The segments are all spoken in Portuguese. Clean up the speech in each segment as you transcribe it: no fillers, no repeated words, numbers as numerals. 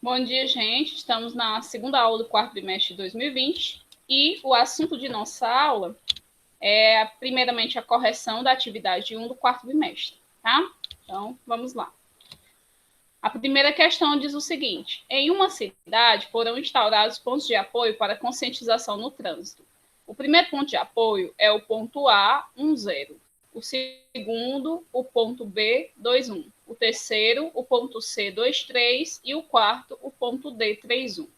Bom dia, gente. Estamos na segunda aula do quarto bimestre de 2020 e o assunto de nossa aula é, primeiramente, a correção da atividade 1 do quarto bimestre, tá? Então, vamos lá. A primeira questão diz o seguinte: em uma cidade foram instaurados pontos de apoio para conscientização no trânsito. O primeiro ponto de apoio é o ponto A, 10. O segundo, o ponto B, 21. O terceiro, o ponto C, 23. E o quarto, o ponto D, 31.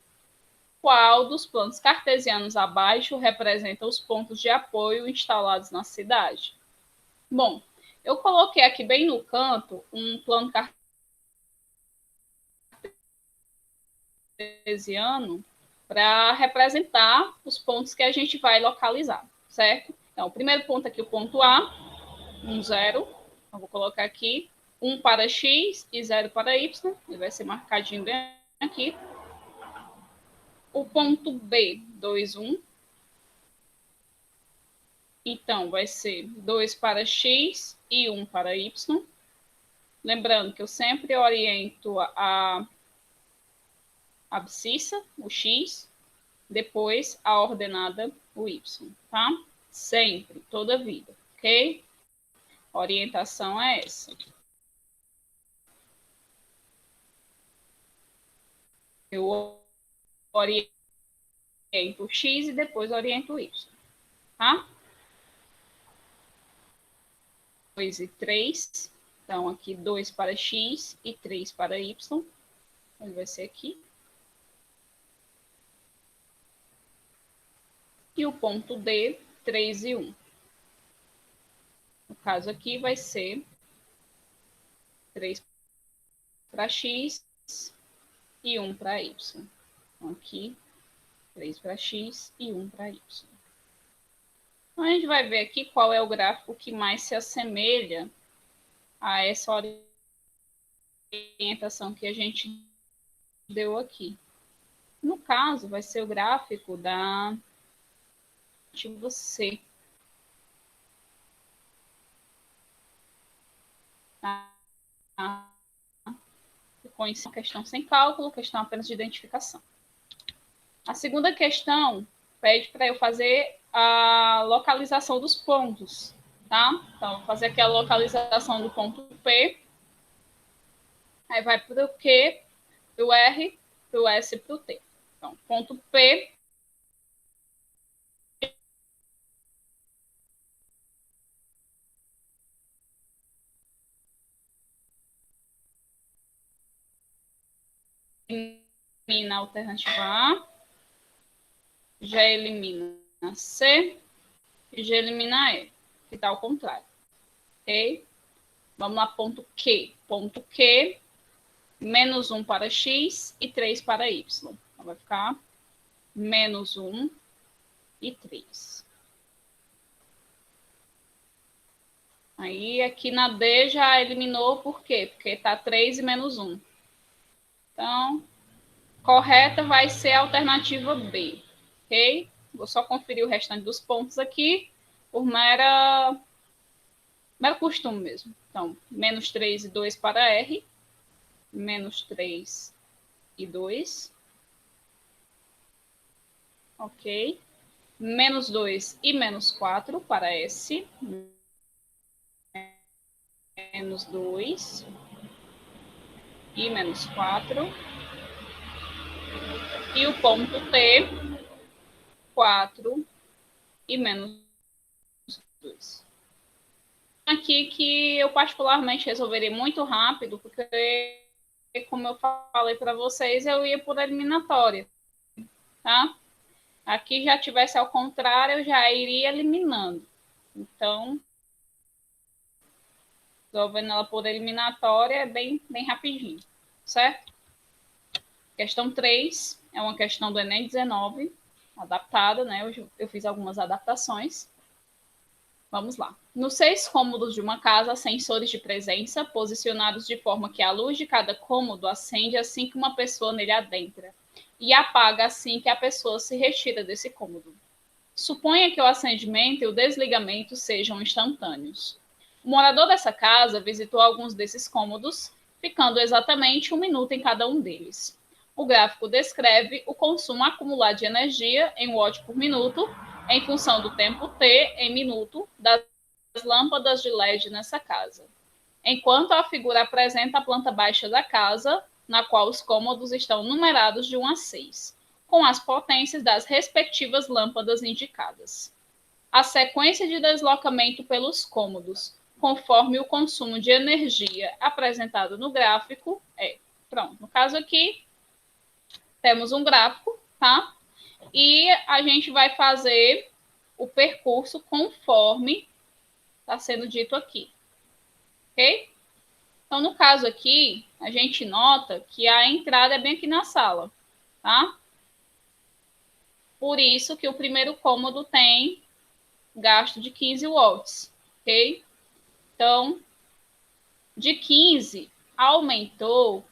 Qual dos planos cartesianos abaixo representa os pontos de apoio instalados na cidade? Bom, eu coloquei aqui bem no canto um plano cartesiano para representar os pontos que a gente vai localizar, certo? Então, o primeiro ponto aqui, o ponto A, 0. Eu vou colocar aqui 1 para x e 0 para y. Ele vai ser marcadinho bem aqui. O ponto B, 2, 1. Então, vai ser 2 para x e 1 para y. Lembrando que eu sempre oriento a abscissa, o x, depois a ordenada, o y, tá? Sempre, toda a vida, ok? A orientação é essa. Eu oriento o x e depois oriento o y, tá? 2 e 3. Então, aqui 2 para x e 3 para y. Ele vai ser aqui. E o ponto D, 3 e 1. No caso aqui vai ser 3 para x e 1 para y. Então, aqui, 3 para x e 1 para y. Então, a gente vai ver aqui qual é o gráfico que mais se assemelha a essa orientação que a gente deu aqui. No caso, vai ser o gráfico da alternativa C. Tá? Com isso, questão sem cálculo, questão apenas de identificação. A segunda questão pede para eu fazer a localização dos pontos, tá? Então, vou fazer aqui a localização do ponto P. Aí vai para o Q, para o R, para o S e para o T. Então, ponto P. Elimina a alternativa A. Já elimina C. E já elimina E, que está ao contrário. Ok? Vamos lá, ponto Q. Ponto Q, menos 1 para x e 3 para y. Então, vai ficar menos 1 e 3. Aí, aqui na D já eliminou, por quê? Porque está 3 e menos 1. Então, correta vai ser a alternativa B, ok? Vou só conferir o restante dos pontos aqui, por mero costume mesmo. Então, menos 3 e 2 para R, menos 3 e 2. Ok. Menos 2 e menos 4 para S. Menos 2 e menos 4. E o ponto T, 4 e menos 2. Aqui que eu particularmente resolveria muito rápido, porque, como eu falei para vocês, eu ia por eliminatória, tá? Aqui já tivesse ao contrário, eu já iria eliminando. Então, resolvendo ela por eliminatória é bem rapidinho, certo? Questão 3 é uma questão do Enem 19, adaptada, né? Eu fiz algumas adaptações. Vamos lá. Nos 6 cômodos de uma casa, há sensores de presença posicionados de forma que a luz de cada cômodo acende assim que uma pessoa nele adentra e apaga assim que a pessoa se retira desse cômodo. Suponha que o acendimento e o desligamento sejam instantâneos. O morador dessa casa visitou alguns desses cômodos, ficando exatamente 1 minuto em cada um deles. O gráfico descreve o consumo acumulado de energia em watt por minuto, em função do tempo T em minuto das lâmpadas de LED nessa casa. Enquanto a figura apresenta a planta baixa da casa, na qual os cômodos estão numerados de 1 a 6, com as potências das respectivas lâmpadas indicadas. A sequência de deslocamento pelos cômodos, conforme o consumo de energia apresentado no gráfico, é... Pronto, no caso aqui, temos um gráfico, tá? E a gente vai fazer o percurso conforme está sendo dito aqui, ok? Então, no caso aqui, a gente nota que a entrada é bem aqui na sala, tá? Por isso que o primeiro cômodo tem gasto de 15 watts, ok? Então, de 15 aumentou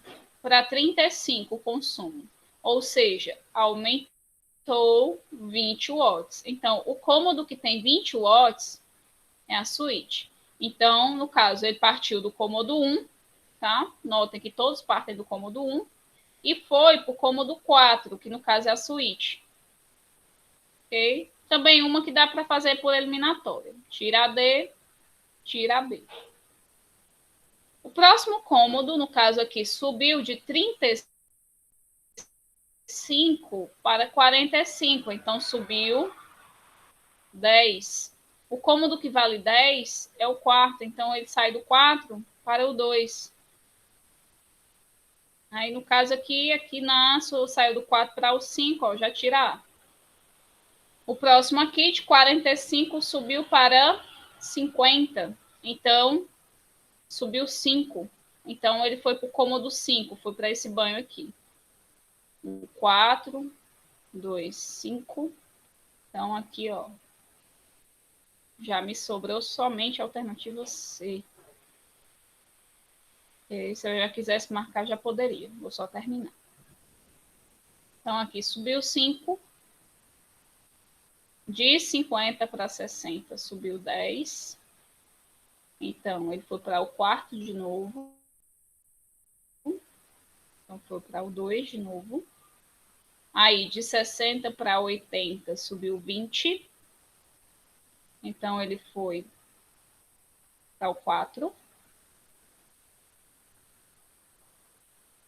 para 35 o consumo, ou seja, aumentou 20 watts. Então, o cômodo que tem 20 watts é a suíte. Então, no caso, ele partiu do cômodo 1, tá? Notem que todos partem do cômodo 1 e foi para o cômodo 4, que no caso é a suíte. Ok? Também uma que dá para fazer por eliminatória. Tira a D, tira a B. O próximo cômodo, no caso aqui, subiu de 35 para 45, então subiu 10. O cômodo que vale 10 é o quarto, então ele sai do 4 para o 2. Aí, no caso aqui saiu do 4 para o 5, ó, já tirar. O próximo aqui, de 45, subiu para 50. Então, subiu 5. Então, ele foi para o cômodo 5, foi para esse banho aqui. 4, 2, 5. Então, aqui, ó, já me sobrou somente a alternativa C. E se eu já quisesse marcar, já poderia. Vou só terminar. Então, aqui subiu 5. De 50 para 60, subiu 10. Então, ele foi para o quarto de novo. Então, foi para o 2 de novo. Aí, de 60 para 80, subiu 20. Então, ele foi para o 4.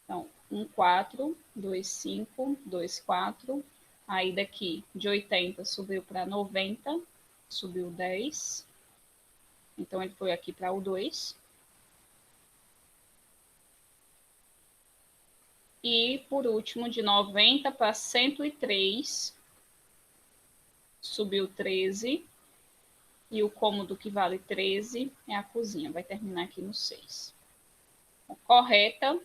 Então, 1, 4, 2, 5, 2, 4. Aí, daqui, de 80, subiu para 90. Subiu 10. Então, ele foi aqui para o 2. E, por último, de 90 para 103, subiu 13. E o cômodo que vale 13 é a cozinha. Vai terminar aqui no 6. Correta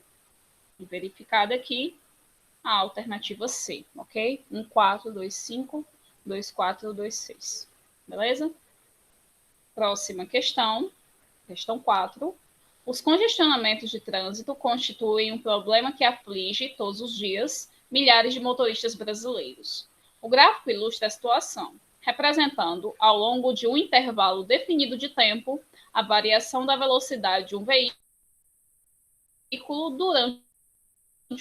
e verificada aqui a alternativa C, ok? 1, 4, 2, 5, 2, 4, 2, 6. Beleza? Próxima questão. Questão 4. Os congestionamentos de trânsito constituem um problema que aflige todos os dias milhares de motoristas brasileiros. O gráfico ilustra a situação, representando, ao longo de um intervalo definido de tempo, a variação da velocidade de um veículo durante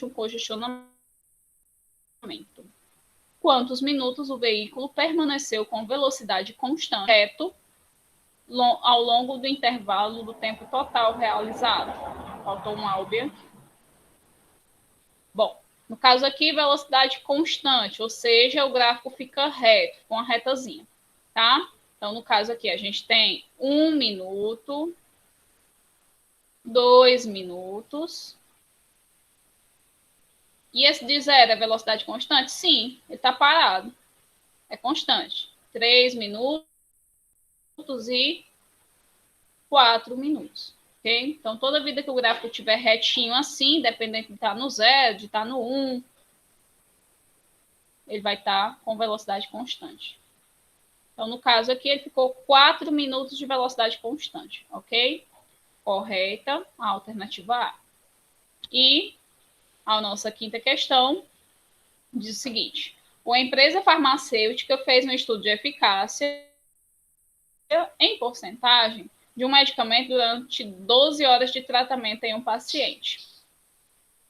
um congestionamento. Quantos minutos o veículo permaneceu com velocidade constante, reto, ao longo do intervalo do tempo total realizado? Faltou um albe. Bom, no caso aqui, velocidade constante, ou seja, o gráfico fica reto, com a retazinha, tá? Então, no caso aqui, a gente tem 1 minuto, 2 minutos. E esse de 0 é velocidade constante? Sim, ele está parado. É constante. 3 minutos e 4 minutos. Okay? Então, toda vida que o gráfico estiver retinho assim, independente de estar no 0, de estar no 1, ele vai estar com velocidade constante. Então, no caso aqui, ele ficou 4 minutos de velocidade constante, ok? Correta a alternativa A. E a nossa quinta questão diz o seguinte: uma empresa farmacêutica fez um estudo de eficácia em porcentagem de um medicamento durante 12 horas de tratamento em um paciente.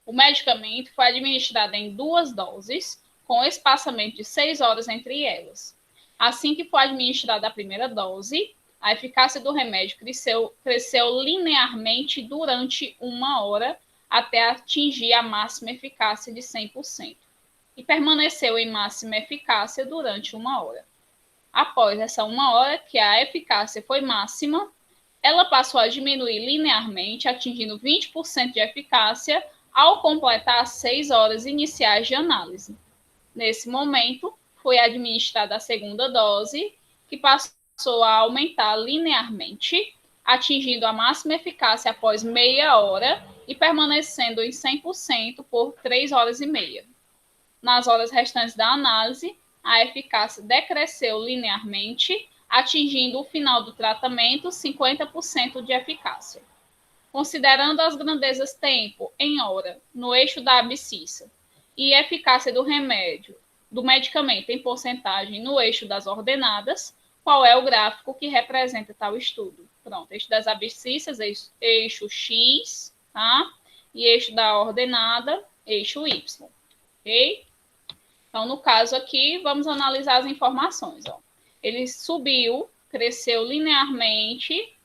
O medicamento foi administrado em 2 doses, com espaçamento de 6 horas entre elas. Assim que foi administrada a primeira dose, a eficácia do remédio cresceu linearmente durante 1 hora, até atingir a máxima eficácia de 100%, e permaneceu em máxima eficácia durante 1 hora. Após essa 1 hora, que a eficácia foi máxima, ela passou a diminuir linearmente, atingindo 20% de eficácia ao completar as 6 horas iniciais de análise. Nesse momento, foi administrada a segunda dose, que passou a aumentar linearmente, atingindo a máxima eficácia após meia hora e permanecendo em 100% por 3 horas e meia. Nas horas restantes da análise, a eficácia decresceu linearmente, atingindo o final do tratamento 50% de eficácia. Considerando as grandezas tempo em hora no eixo da abscissa e eficácia do remédio, do medicamento em porcentagem no eixo das ordenadas, qual é o gráfico que representa tal estudo? Pronto, eixo das abscissas, eixo X, tá? E eixo da ordenada, eixo Y, ok? Então, no caso aqui, vamos analisar as informações. Ó. Ele subiu, cresceu linearmente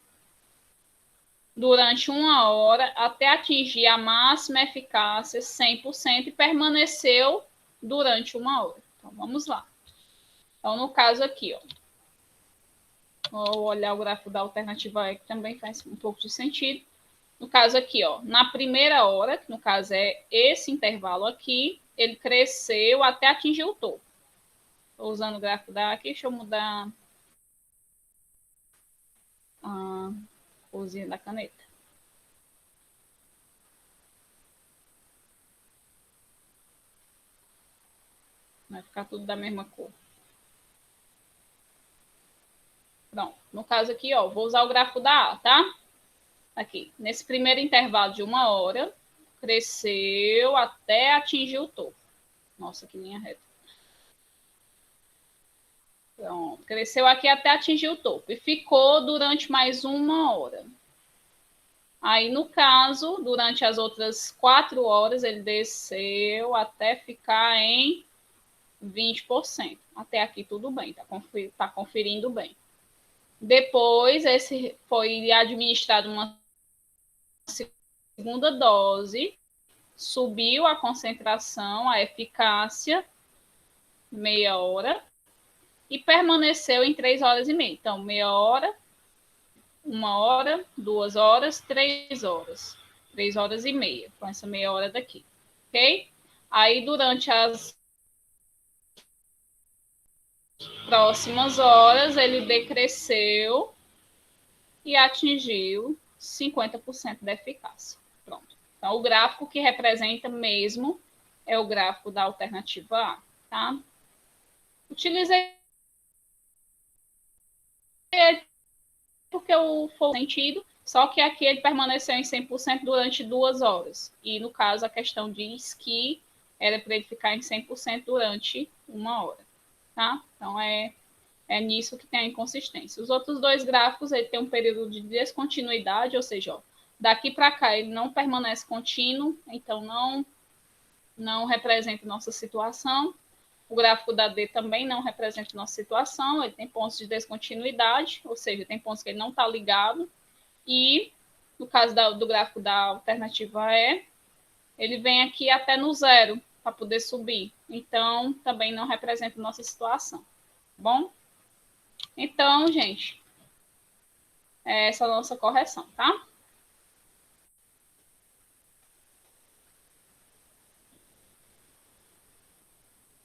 durante 1 hora até atingir a máxima eficácia 100% e permaneceu durante 1 hora. Então, vamos lá. Então, no caso aqui, ó, vou olhar o gráfico da alternativa E, que também faz um pouco de sentido. No caso aqui, ó, na primeira hora, que no caso é esse intervalo aqui, ele cresceu até atingir o topo. Estou usando o gráfico daqui, deixa eu mudar a corzinha da caneta. Vai ficar tudo da mesma cor. Pronto. No caso aqui, ó, vou usar o gráfico da A, tá? Aqui. Nesse primeiro intervalo de 1 hora, cresceu até atingir o topo. Nossa, que linha reta. Pronto. Cresceu aqui até atingir o topo. E ficou durante mais 1 hora. Aí, no caso, durante as outras 4 horas, ele desceu até ficar em 20%. Até aqui tudo bem, tá conferindo bem. Depois, esse foi administrado uma segunda dose, subiu a concentração, a eficácia, meia hora, e permaneceu em 3 horas e meia. Então, meia hora, 1 hora, 2 horas, 3 horas. 3 horas e meia, com essa meia hora daqui, ok? Aí, durante as próximas horas, ele decresceu e atingiu 50% da eficácia. Pronto. Então, o gráfico que representa mesmo é o gráfico da alternativa A, tá? Utilizei porque o foi sentido, só que aqui ele permaneceu em 100% durante 2 horas. E, no caso, a questão diz que era para ele ficar em 100% durante 1 hora, tá? Então, é nisso que tem a inconsistência. Os outros dois gráficos, ele tem um período de descontinuidade, ou seja, ó, daqui para cá ele não permanece contínuo, então não representa nossa situação. O gráfico da D também não representa nossa situação, ele tem pontos de descontinuidade, ou seja, tem pontos que ele não está ligado. E no caso do gráfico da alternativa E, ele vem aqui até no zero para poder subir. Então, também não representa nossa situação. Tá bom? Então, gente, essa é a nossa correção, tá?